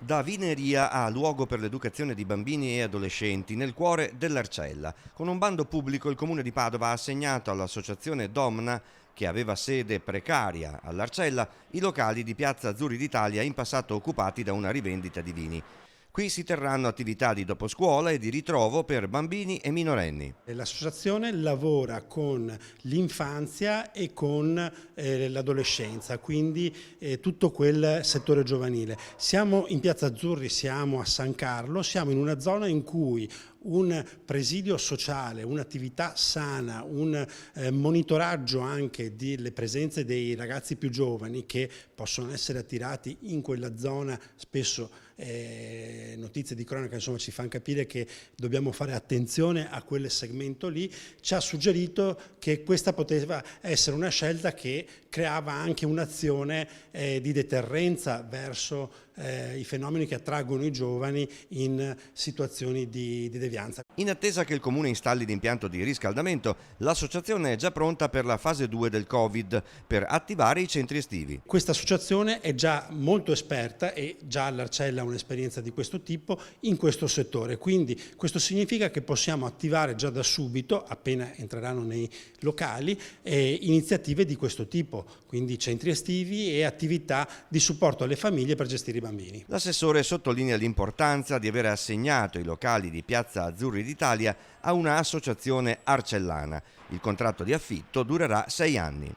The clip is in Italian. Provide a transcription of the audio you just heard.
Da vineria a luogo per l'educazione di bambini e adolescenti nel cuore dell'Arcella. Con un bando pubblico il Comune di Padova ha assegnato all'associazione Domna, che aveva sede precaria all'Arcella, i locali di Piazza Azzurri d'Italia in passato occupati da una rivendita di vini. Qui si terranno attività di doposcuola e di ritrovo per bambini e minorenni. L'associazione lavora con l'infanzia e con l'adolescenza, quindi tutto quel settore giovanile. Siamo in Piazza Azzurri, siamo a San Carlo, siamo in una zona in cui un presidio sociale, un'attività sana, un monitoraggio anche delle presenze dei ragazzi più giovani che possono essere attirati in quella zona, spesso notizie di cronaca insomma, ci fanno capire che dobbiamo fare attenzione a quel segmento lì, ci ha suggerito che questa poteva essere una scelta che creava anche un'azione di deterrenza verso i fenomeni che attraggono i giovani in situazioni di devianza. In attesa che il Comune installi l'impianto di riscaldamento, l'associazione è già pronta per la fase 2 del Covid, per attivare i centri estivi. Questa associazione è già molto esperta e già all'Arcella ha un'esperienza di questo tipo in questo settore, quindi questo significa che possiamo attivare già da subito, appena entreranno nei locali, iniziative di questo tipo, quindi centri estivi e attività di supporto alle famiglie per gestire i bambini. L'assessore sottolinea l'importanza di aver assegnato i locali di Piazza Azzurri d'Italia a una associazione arcellana. Il contratto di affitto durerà 6 anni.